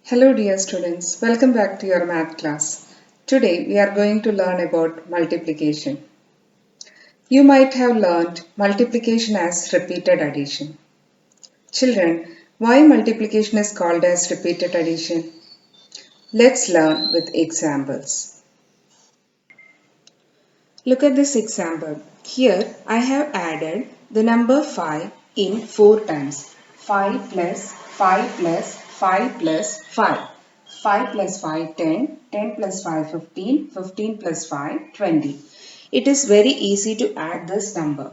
Hello dear students, welcome back to your math class. Today we are going to learn about multiplication. You might have learned multiplication as repeated addition. Children, why multiplication is called as repeated addition? Let's learn with examples. Look at this example. Here I have added the number 5 in 4 times. 5 plus 5 plus 5 plus 5. 5 plus 5 10, 10 plus 5 15, 15 plus 5 20. It is very easy to add this number.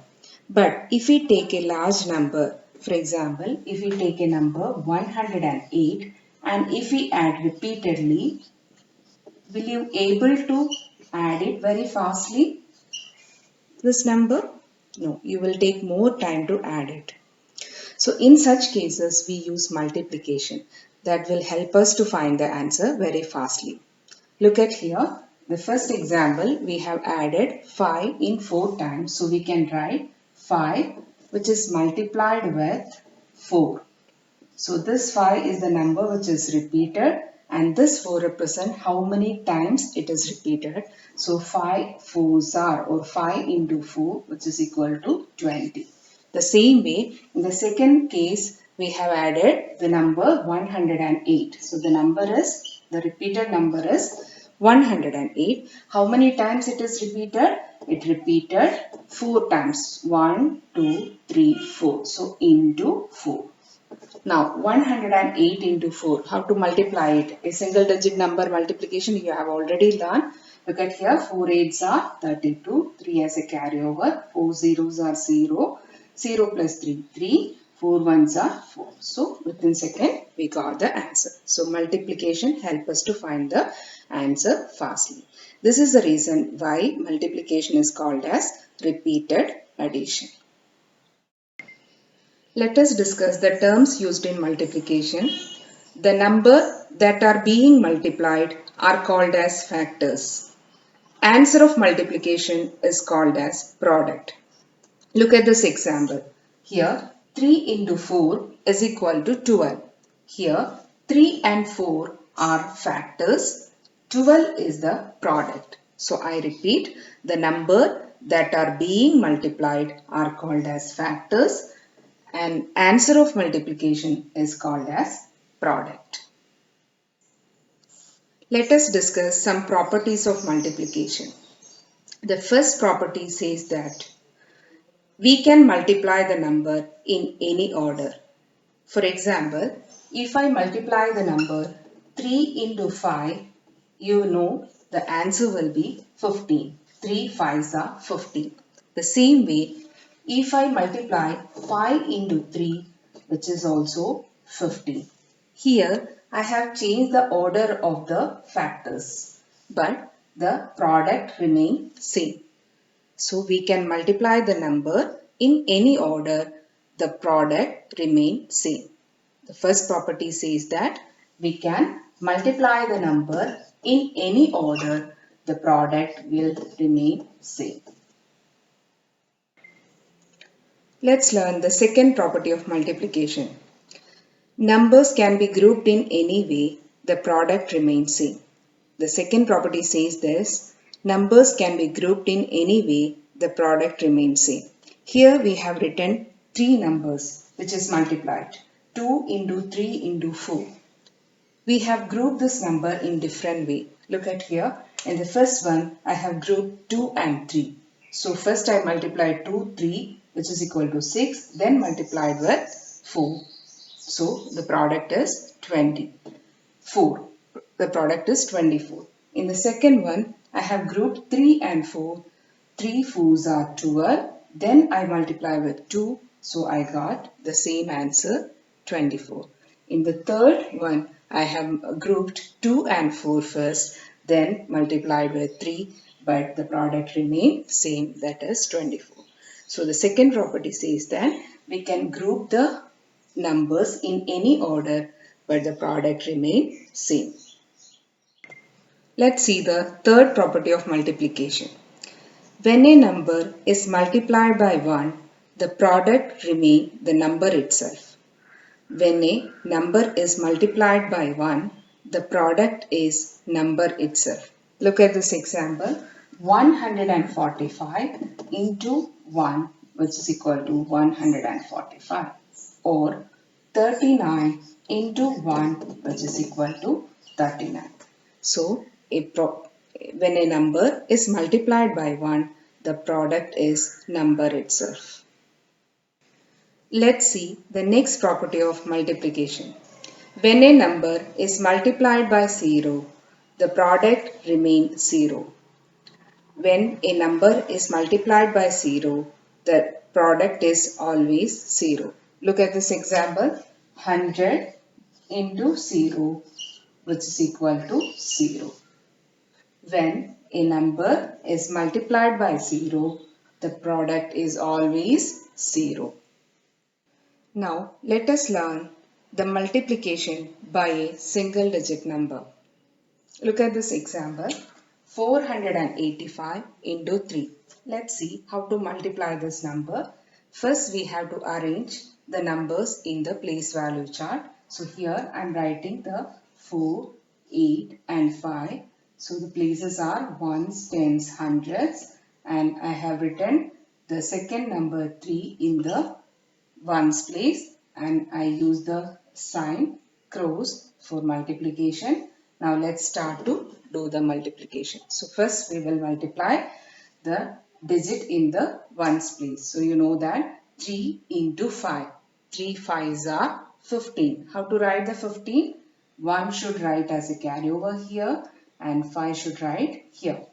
But if we take a large number, for example, if we take a number 108 and if we add repeatedly, will you able to add it very fastly? This number? No, you will take more time to add it. So in such cases, we use multiplication that will help us to find the answer very fastly. Look at here. The first example, we have added 5 in 4 times. So we can write 5 which is multiplied with 4. So this 5 is the number which is repeated and this 4 represent how many times it is repeated. So 5 fours are or 5 into 4 which is equal to 20. The same way in the second case we have added the number 108. So the repeated number is 108. How many times it is repeated? It repeated 4 times. 1, 2, 3, 4. So into 4. Now 108 into 4, how to multiply it? A single digit number multiplication you have already learned. Look at here, 4 8s are 32, 3 as a carryover, 4 zeros are 0, 0 plus 3, 3, 4 ones are 4. So within second we got the answer. So multiplication help us to find the answer fastly. This is the reason why multiplication is called as repeated addition. Let us discuss the terms used in multiplication. The number that are being multiplied are called as factors. Answer of multiplication is called as product. Look at this example. Here 3 into 4 is equal to 12. Here 3 and 4 are factors. 12 is the product. So I repeat, the number that are being multiplied are called as factors and answer of multiplication is called as product. Let us discuss some properties of multiplication. The first property says that we can multiply the number in any order. For example, if I multiply the number 3 into 5, you know the answer will be 15. 3 5s are 15. The same way, if I multiply 5 into 3, which is also 15. Here, I have changed the order of the factors, but the product remains same. So we can multiply the number in any order, the product remains same. The first property says that we can multiply the number in any order, the product will remain same. Let's learn the second property of multiplication. Numbers can be grouped in any way, the product remains same. The second property says this, numbers can be grouped in any way, the product remains same. Here we have written three numbers which is multiplied. 2 into 3 into 4. We have grouped this number in different way. Look at here. In the first one, I have grouped 2 and 3. So first I multiplied 2, 3 which is equal to 6. Then multiplied with 4. So the product is 24. The product is 24. In the second one, I have grouped 3 and 4. 3 fours are 12. Then I multiply with 2. So I got the same answer 24. In the third one, I have grouped 2 and 4 first. Then multiplied with 3. But the product remained same, that is 24. So the second property says that we can group the numbers in any order but the product remain same. Let's see the third property of multiplication. When a number is multiplied by 1, the product remains the number itself. When a number is multiplied by 1, the product is number itself. Look at this example. 145 into 1, which is equal to 145, or 39 into 1, which is equal to 39. So, when a number is multiplied by 1, the product is number itself. Let's see the next property of multiplication. When a number is multiplied by 0, the product remains 0. When a number is multiplied by 0, the product is always 0. Look at this example. 100 into 0, which is equal to 0. When a number is multiplied by 0, the product is always 0. Now let us learn the multiplication by a single digit number. Look at this example. 485 into 3. Let's see how to multiply this number. First we have to arrange the numbers in the place value chart. So here I am writing the 4, 8 and 5. So the places are ones, tens, hundreds, and I have written the second number 3 in the ones place, and I use the sign cross for multiplication. Now let's start to do the multiplication. So first we will multiply the digit in the ones place. So you know that 3 into 5. 3 5s are 15. How to write the 15? 1 should write as a carryover here and 5 should write here.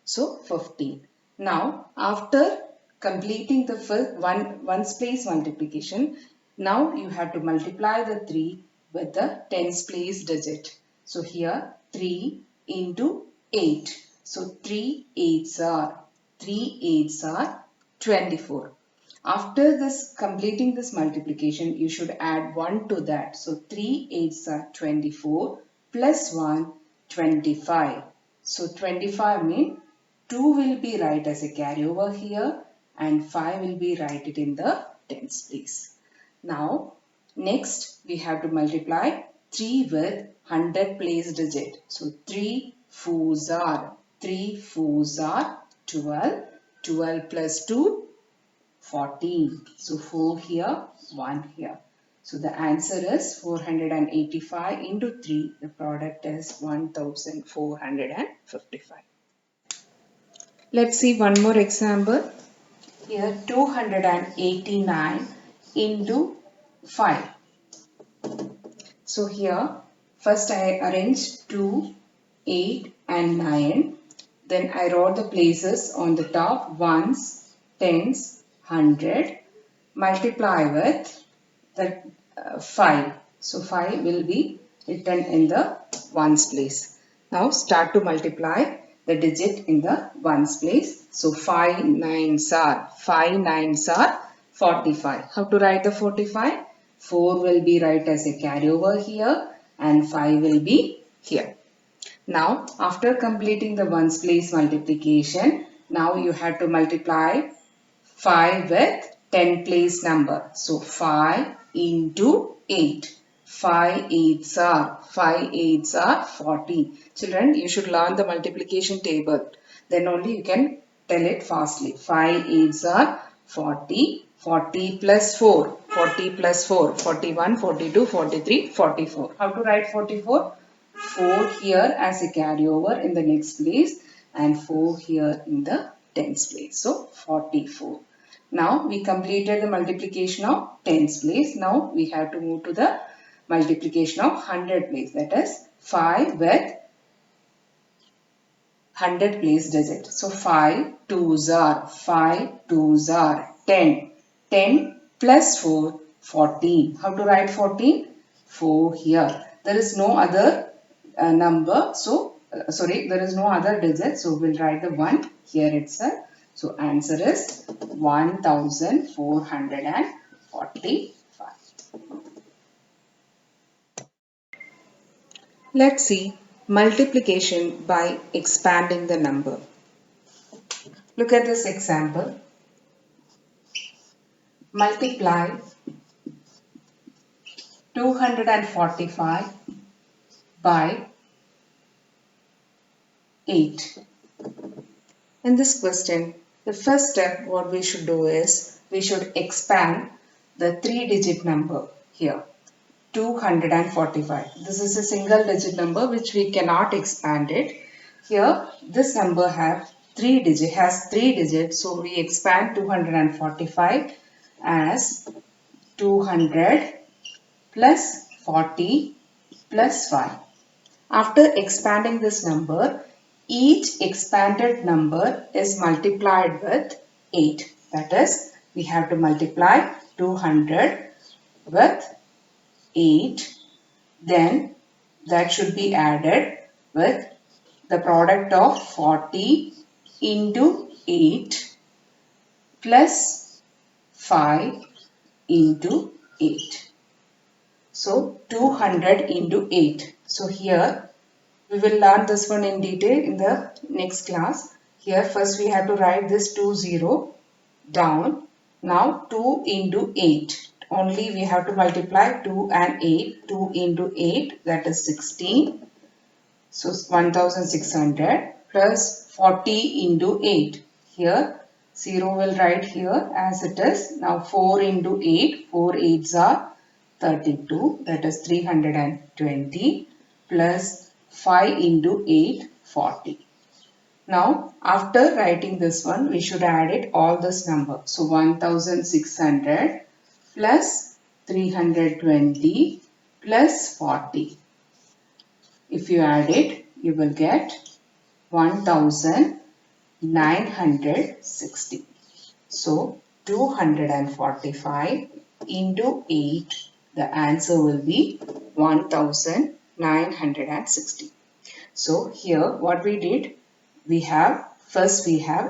So 15. Now after completing the first ones place multiplication, now you have to multiply the 3 with the tens place digit. So here 3 into 8. So 3 8s are 24. After this completing this multiplication, you should add 1 to that. So 3 8s are 24 plus 1 25. So 25 means 2 will be right as a carryover here and 5 will be write it in the tens place. Now next we have to multiply 3 with 100 place digit. So 3 4s are 12. 12 plus 2 14. So 4 here, 1 here. So the answer is 485 into 3. The product is 1455. Let's see one more example. Here 289 into 5. So here first I arranged 2, 8 and 9. Then I wrote the places on the top ones, tens, 100. Multiply with the 5. So 5 will be written in the ones place. Now start to multiply the digit in the ones place. So 5 9s are 45. How to write the 45? 4 will be right as a carryover here and 5 will be here. Now after completing the ones place multiplication, now you have to multiply 5 with 10 place number. So 5 into 8. 5 8s are 40. Children, you should learn the multiplication table. Then only you can tell it fastly. 5 8s are 40. 40 plus 4. 40 plus 4. 41, 42, 43, 44. How to write 44? 4 here as a carryover in the next place and 4 here in the tens place. So 44. Now we completed the multiplication of tens place. Now we have to move to the multiplication of 100 place. That is 5 with 100 place digit. So 5 2s are 10. 10 plus 4 14. How to write 14? 4 here. There is no other number. So there is no other digit. So we'll write the 1 here itself. So answer is 1445. Let's see multiplication by expanding the number. Look at this example. Multiply 245 by 8. In this question, the first step what we should do is we should expand the 3-digit number here. 245. This is a single digit number which we cannot expand it. Here this number has 3 digits, so we expand 245 as 200 plus 40 plus 5. After expanding this number, each expanded number is multiplied with 8. That is, we have to multiply 200 with 8. Then that should be added with the product of 40 into 8 plus 5 into 8. So 200 into 8. So here we will learn this one in detail in the next class. Here first we have to write this 20 down. Now 2 into 8. Only we have to multiply 2 and 8. 2 into 8, that is 16. So 1600 plus 40 into 8. Here 0 will write here as it is. Now 4 into 8. 4 8s are 32. That is 320 plus 5 into 8, 40. Now, after writing this one, we should add it all this number. So, 1600 plus 320 plus 40. If you add it, you will get 1960. So, 245 into 8, the answer will be 1960. So, here what we did, we have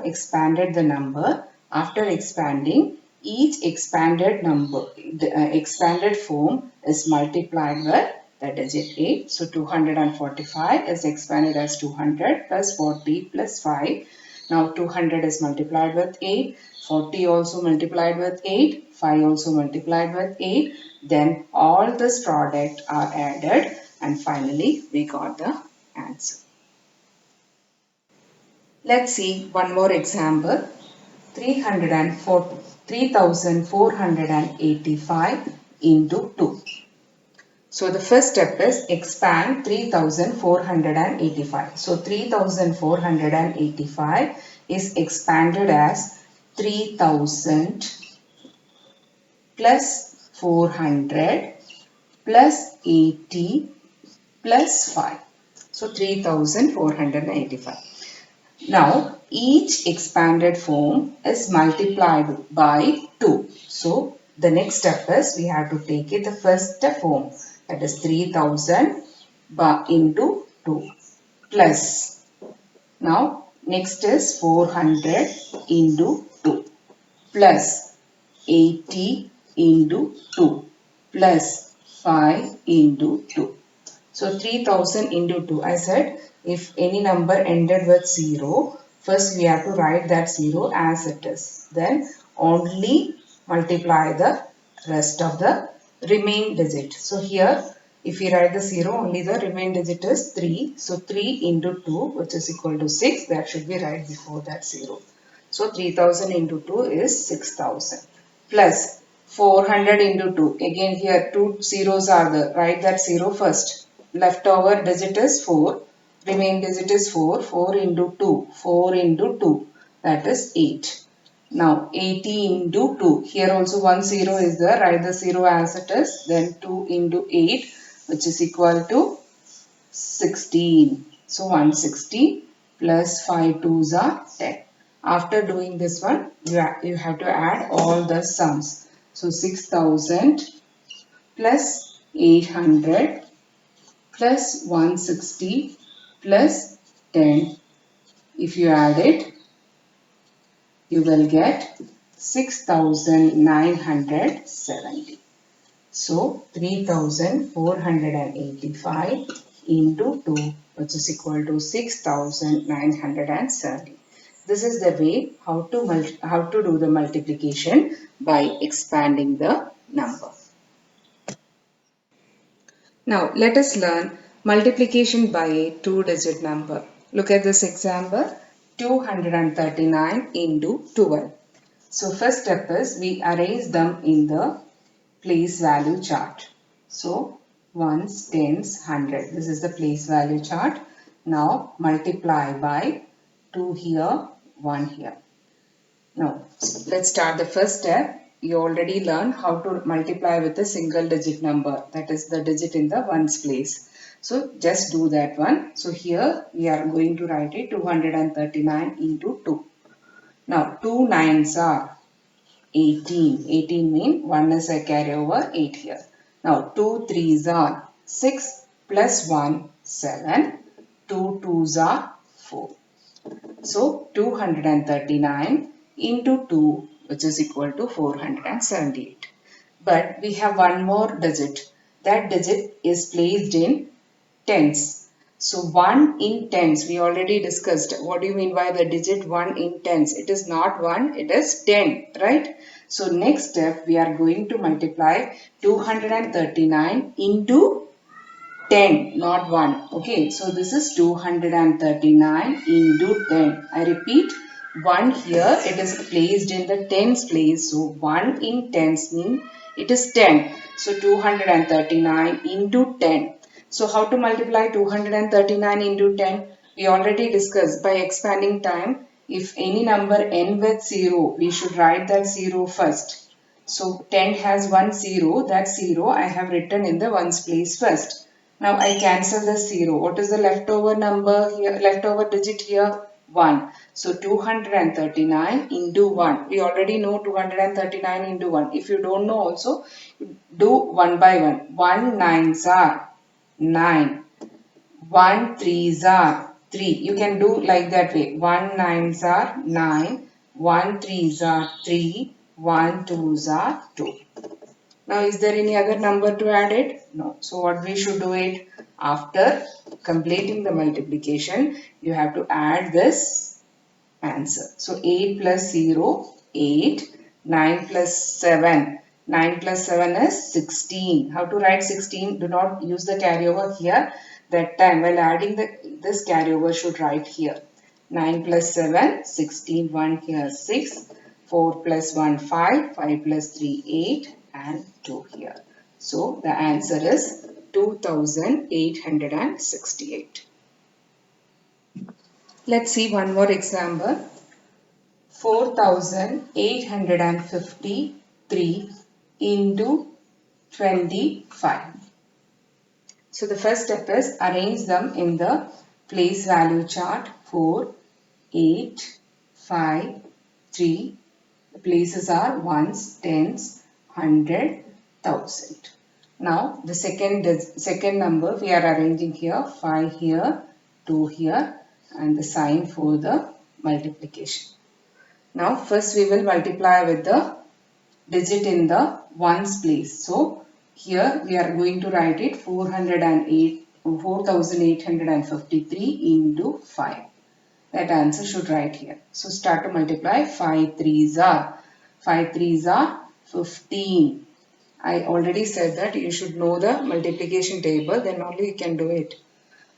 expanded the number. After expanding, each expanded number, the expanded form is multiplied with the digit 8. So 245 is expanded as 200 plus 40 plus 5. Now 200 is multiplied with 8, 40 also multiplied with 8, 5 also multiplied with 8. Then all this product are added and finally we got the answer. Let's see one more example. 3485 into 2. So the first step is expand 3485. So 3485 is expanded as 3000 plus 400 plus 80 plus 5. So 3485. Now, each expanded form is multiplied by 2. So, the next step is we have to take it the first form, that is 3000 into 2 plus. Now, next is 400 into 2 plus 80 into 2 plus 5 into 2. So 3000 into 2. I said if any number ended with 0, first we have to write that 0 as it is. Then only multiply the rest of the remaining digit. So here if we write the 0, only the remaining digit is 3. So 3 into 2, which is equal to 6. That should be right before that 0. So 3000 into 2 is 6000 plus 400 into 2. Again here 2 zeros are there. Write that 0 first. Leftover digit is 4. Remaining digit is 4. 4 into 2. 4 into 2. That is 8. Now 80 into 2. Here also 1 0 is there. Write the 0 as it is. Then 2 into 8, which is equal to 16. So 160 plus 5 2s are 10. After doing this one, you have to add all the sums. So 6000 plus 800 plus 160 plus 10. If you add it, you will get 6970. So 3485 into 2, which is equal to 6970. This is the way how to do the multiplication by expanding the number. Now let us learn Multiplication by a two-digit number. Look at this example. 239 into 12. So first step is we arrange them in the place value chart. So ones, tens, 100. This is the place value chart. Now multiply by 2 here, 1 here. Now let's start the first step. You already learned how to multiply with a single digit number. That is the digit in the ones place. So just do that one. So here we are going to write it 239 into 2. Now 2 nines are 18. 18 means 1 is a carryover, 8 here. Now 2 threes are 6 plus 1, 7. 2 twos are 4. So 239 into 2, which is equal to 478. But we have one more digit. That digit is placed in tens. So 1 in tens, we already discussed. What do you mean by the digit 1 in tens? It is not 1, it is 10, right? So next step, we are going to multiply 239 into 10, not 1. Okay, so this is 239 into 10. I repeat, 1 here, it is placed in the tens place. So 1 in tens means it is 10. So 239 into 10. So how to multiply 239 into 10? We already discussed by expanding time. If any number end with 0, we should write that 0 first. So 10 has one 0. That 0 I have written in the ones place first. Now I cancel the 0. What is the leftover number here? Leftover digit here? 1. So 239 into 1. We already know 239 into 1. If you don't know also, do 1 by 1. 1 nines are 9. 1 threes are 3. You can do like that way. 1 nines are 9. 1 threes are 3. 1 twos are 2. Now, is there any other number to add it? No. So, what we should do it? After completing the multiplication, you have to add this answer. So, 8 plus 0, 8. 9 plus 7. 9 plus 7 is 16. How to write 16? Do not use the carryover here. That time, while adding this carryover, should write here. 9 plus 7, 16. 1 here, 6. 4 plus 1, 5. 5 plus 3, 8. And 2 here. So the answer is 2868. Let's see one more example. 4853 into 25. So the first step is arrange them in the place value chart. 4, 8, 5, 3. The places are ones, tens, 100, 1000. Now the second number we are arranging here, 5 here, 2 here, and the sign for the multiplication. Now first we will multiply with the digit in the ones place. So here we are going to write it 4853 into 5. That answer should write here. So start to multiply. 5 threes are 15. I already said that you should know the multiplication table, then only you can do it.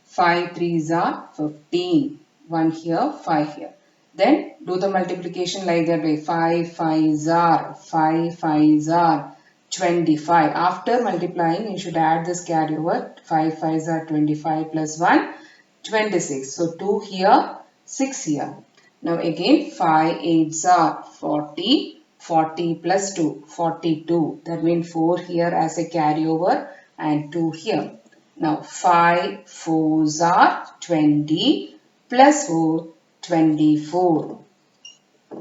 5 threes are 15. 1 here, 5 here. Then do the multiplication like that way. 5 fives are 25. After multiplying, you should add this carryover. 5 fives are 25 plus 1, 26. So 2 here, 6 here. Now again 5 eights are 40. 40 plus 2, 42. That means 4 here as a carryover and 2 here. Now 5 fours are 20 plus 4, 24.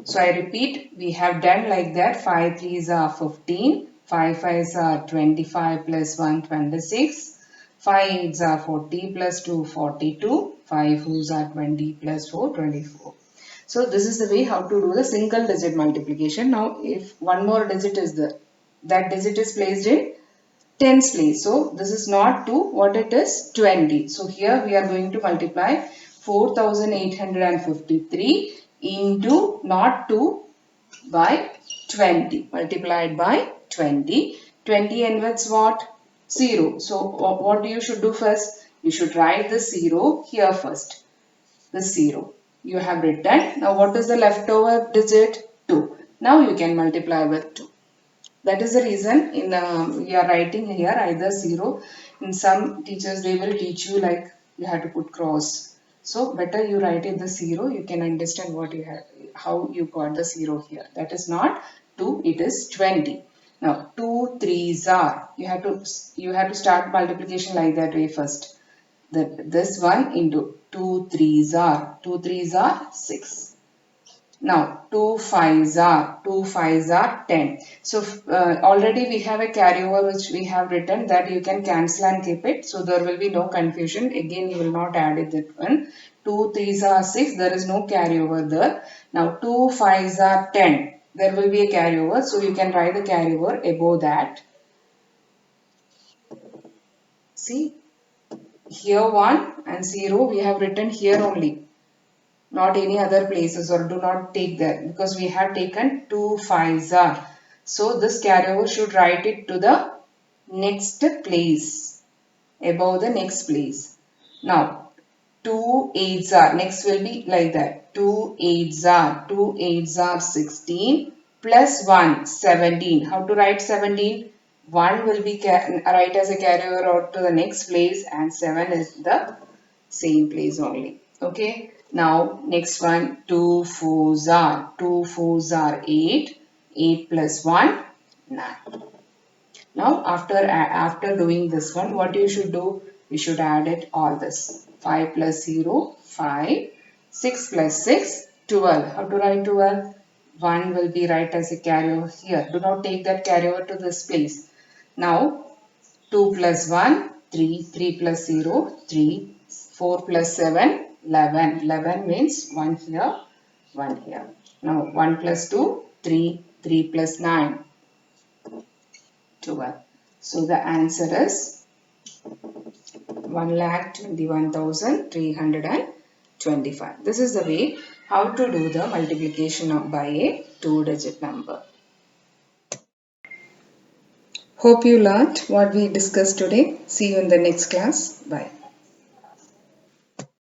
So I repeat, we have done like that. 5 threes are 15. 5 fives are 25 plus 1, 26. 5 eights are 40 plus 2, 42. 5 fours are 20 plus 4, 24. So this is the way how to do the single digit multiplication. Now if one more digit is there, that digit is placed in tens place. So this is not 2, what it is? 20. So here we are going to multiply 4853 into not 2 by 20. Multiplied by 20. 20 and what's what? 0. So what you should do first? you should write the 0 here first. The 0 you have written. Now what is the leftover digit? 2. Now you can multiply with 2. That is the reason in you are writing here either 0. In some teachers they will teach you like you have to put cross. So better you write it the 0. You can understand what you have, how you got the 0 here. That is not 2, it is 20. Now 2 3s are. You have to start multiplication like that way first. This one into 2 3s are. 2 3s are 6. Now 2 5s are 10. So already we have a carryover which we have written that you can cancel and keep it. So there will be no confusion. Again you will not add it that one. 2 3s are 6. There is no carryover there. Now 2 5s are 10. There will be a carryover. So you can write the carryover above that. See here 1 and 0 we have written here only. Not any other places, or do not take that because we have taken 2 5s are. So this carryover should write it to the next place, above the next place. Now 2 8s are, next will be like that. 2 8s are 16 plus 1 17. How to write 17? 1 will be write as a carryover out to the next place and 7 is the same place only. Okay. Now next one, 2 4s are. 2 4s are 8. 8 plus 1, 9. Now after doing this one, what you should do? You should add it all this. 5 plus 0, 5. 6 plus 6, 12. How to write 12? 1 will be right as a carryover here. Do not take that carryover to this place. Now 2 plus 1, 3. 3 plus 0, 3. 4 plus 7, 11. 11 means 1 here, 1 here. Now 1 plus 2, 3. 3 plus 9, 12. So the answer is 1,21,325. This is the way how to do the multiplication by a 2-digit number. Hope you learnt what we discussed today. See you in the next class. Bye.